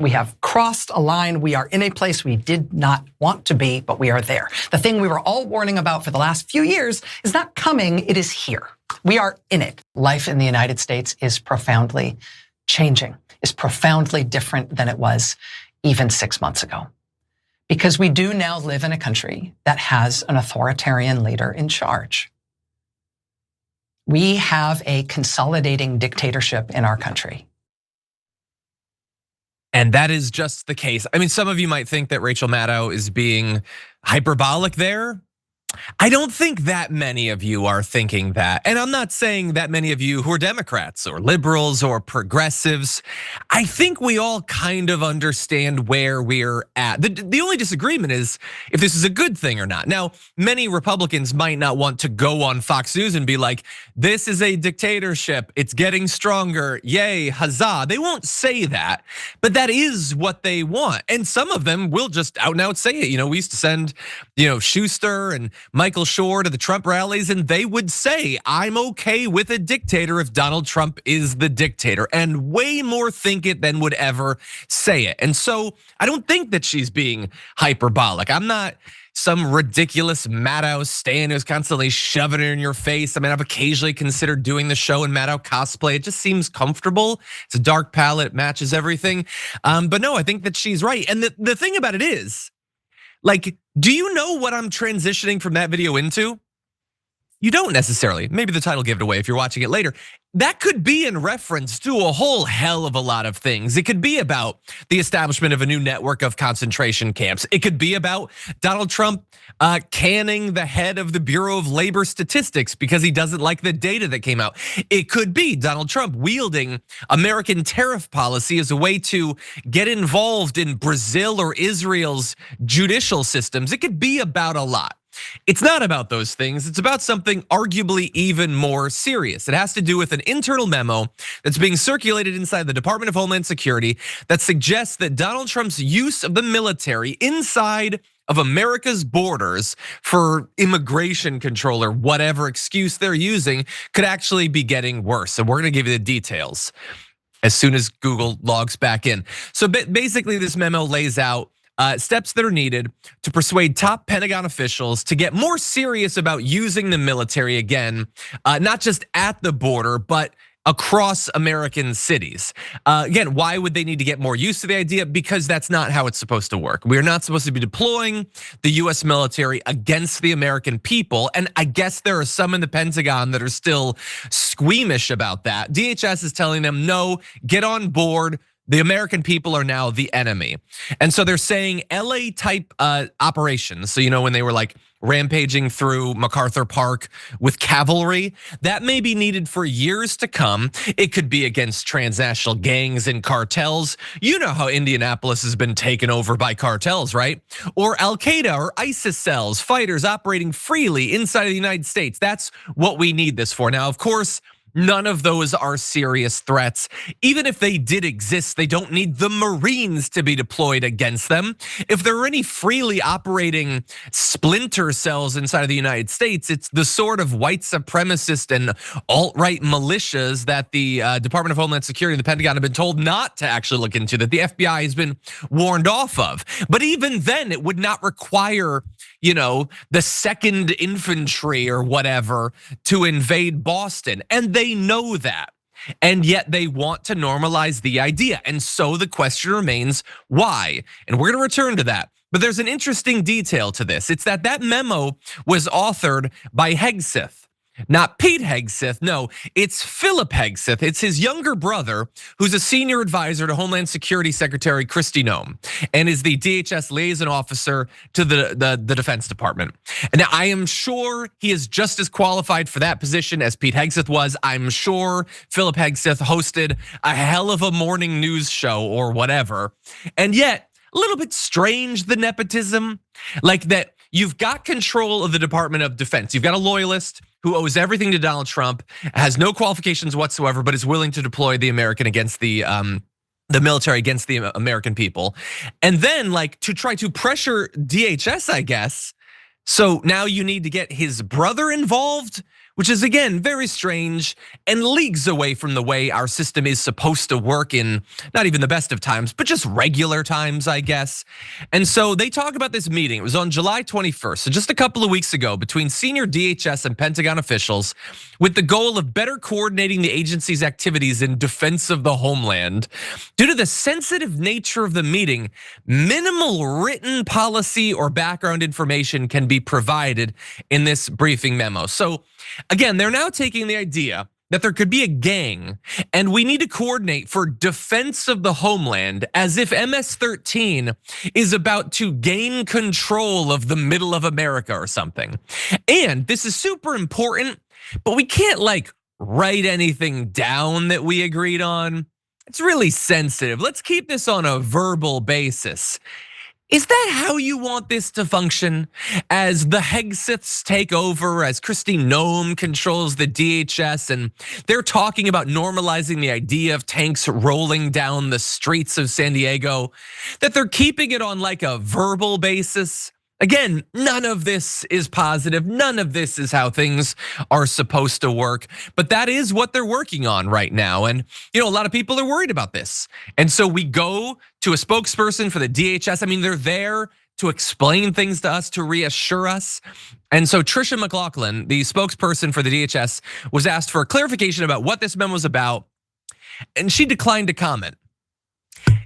We have crossed a line. We are in a place we did not want to be, but we are there. The thing we were all warning about for the last few years is not coming, it is here. We are in it. Life in the United States is profoundly changing, is profoundly different than it was even 6 months ago. Because we do now live in a country that has an authoritarian leader in charge. We have a consolidating dictatorship in our country. And that is just the case. I mean, some of you might think that Rachel Maddow is being hyperbolic there. I don't think that many of you are thinking that. And I'm not saying that many of you who are Democrats or liberals or progressives. I think we all kind of understand where we're at. The only disagreement is if this is a good thing or not. Now, many Republicans might not want to go on Fox News and be like, this is a dictatorship, it's getting stronger, yay, huzzah. They won't say that, but that is what they want. And some of them will just out and out say it. We used to send, Schuster and Michael Shore to the Trump rallies, and they would say, I'm okay with a dictator if Donald Trump is the dictator, and way more think it than would ever say it. And so I don't think that she's being hyperbolic. I'm not some ridiculous Maddow stan who's constantly shoving it in your face. I mean, I've occasionally considered doing the show in Maddow cosplay. It just seems comfortable. It's a dark palette, matches everything. But no, I think that she's right. And the thing about it is, do you know what I'm transitioning from that video into? You don't necessarily. Maybe the title gave it away if you're watching it later. That could be in reference to a whole hell of a lot of things. It could be about the establishment of a new network of concentration camps. It could be about Donald Trump canning the head of the Bureau of Labor Statistics because he doesn't like the data that came out. It could be Donald Trump wielding American tariff policy as a way to get involved in Brazil or Israel's judicial systems. It could be about a lot. It's not about those things. It's about something arguably even more serious. It has to do with an internal memo that's being circulated inside the Department of Homeland Security that suggests that Donald Trump's use of the military inside of America's borders for immigration control or whatever excuse they're using could actually be getting worse. And we're gonna give you the details as soon as Google logs back in. So basically this memo lays out steps that are needed to persuade top Pentagon officials to get more serious about using the military again, not just at the border, but across American cities. Again, why would they need to get more used to the idea? Because that's not how it's supposed to work. We're not supposed to be deploying the US military against the American people. And I guess there are some in the Pentagon that are still squeamish about that. DHS is telling them, no, get on board. The American people are now the enemy. And so they're saying LA type operations. So when they were rampaging through MacArthur Park with cavalry, that may be needed for years to come. It could be against transnational gangs and cartels. You know how Indianapolis has been taken over by cartels, right? Or Al-Qaeda or ISIS cells, fighters operating freely inside of the United States. That's what we need this for. Now, of course, none of those are serious threats. Even if they did exist, they don't need the Marines to be deployed against them. If there are any freely operating splinter cells inside of the United States, it's the sort of white supremacist and alt-right militias that the Department of Homeland Security and the Pentagon have been told not to actually look into, that the FBI has been warned off of. But even then, it would not require, the 2nd Infantry or whatever to invade Boston. And they know that. And yet they want to normalize the idea. And so the question remains, why? And we're gonna return to that. But there's an interesting detail to this. It's that memo was authored by Hegseth. Not Pete Hegseth, no, it's Philip Hegseth. It's his younger brother who's a senior advisor to Homeland Security Secretary Kristi Noem and is the DHS liaison officer to the Defense Department. And I am sure he is just as qualified for that position as Pete Hegseth was. I'm sure Philip Hegseth hosted a hell of a morning news show or whatever. And yet, a little bit strange, the nepotism, that you've got control of the Department of Defense. You've got a loyalist who owes everything to Donald Trump, has no qualifications whatsoever, but is willing to deploy the American against the military against the American people. And then to try to pressure DHS, I guess. So now you need to get his brother involved, which is again very strange and leagues away from the way our system is supposed to work in not even the best of times, but just regular times, I guess. And so they talk about this meeting. It was on July 21st, so just a couple of weeks ago, between senior DHS and Pentagon officials with the goal of better coordinating the agency's activities in defense of the homeland. Due to the sensitive nature of the meeting, minimal written policy or background information can be provided in this briefing memo. So again, they're now taking the idea that there could be a gang and we need to coordinate for defense of the homeland as if MS-13 is about to gain control of the middle of America or something. And this is super important, but we can't like write anything down that we agreed on. It's really sensitive. Let's keep this on a verbal basis. Is that how you want this to function? As the Hegseths take over, as Kristi Noem controls the DHS, and they're talking about normalizing the idea of tanks rolling down the streets of San Diego, that they're keeping it on like a verbal basis? Again, none of this is positive. None of this is how things are supposed to work, but that is what they're working on right now. And a lot of people are worried about this. And so we go to a spokesperson for the DHS. I mean, they're there to explain things to us, to reassure us. And so Tricia McLaughlin, the spokesperson for the DHS, was asked for a clarification about what this memo was about, and she declined to comment.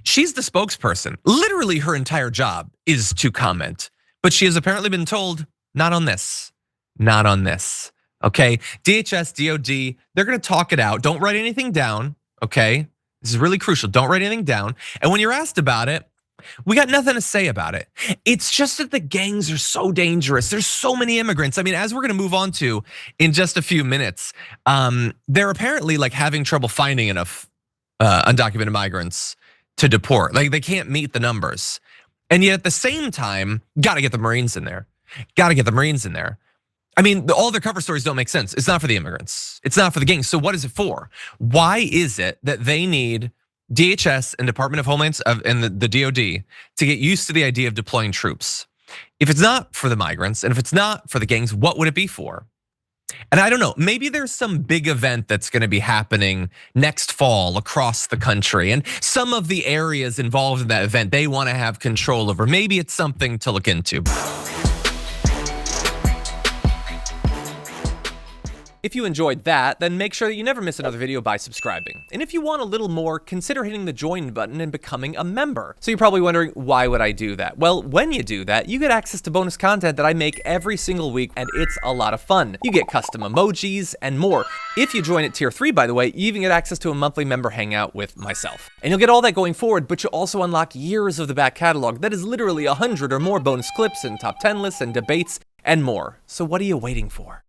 She's the spokesperson. Literally her entire job is to comment. But she has apparently been told, not on this, not on this, okay? DHS, DOD, they're gonna talk it out. Don't write anything down, okay? This is really crucial, don't write anything down. And when you're asked about it, we got nothing to say about it. It's just that the gangs are so dangerous. There's so many immigrants. I mean, as we're gonna move on to in just a few minutes, they're apparently like having trouble finding enough undocumented migrants to deport. Like they can't meet the numbers. And yet at the same time, gotta get the Marines in there. Gotta get the Marines in there. I mean, all their cover stories don't make sense. It's not for the immigrants. It's not for the gangs. So what is it for? Why is it that they need DHS and Department of Homeland and the DOD to get used to the idea of deploying troops? If it's not for the migrants and if it's not for the gangs, what would it be for? And I don't know, maybe there's some big event that's gonna be happening next fall across the country. And some of the areas involved in that event, they wanna have control over. Maybe it's something to look into. If you enjoyed that, then make sure that you never miss another video by subscribing. And if you want a little more, consider hitting the join button and becoming a member. So you're probably wondering, why would I do that? Well, when you do that, you get access to bonus content that I make every single week, and it's a lot of fun. You get custom emojis and more. If you join at tier 3, by the way, you even get access to a monthly member hangout with myself. And you'll get all that going forward, but you'll also unlock years of the back catalog that is literally 100 or more bonus clips and top 10 lists and debates and more. So what are you waiting for?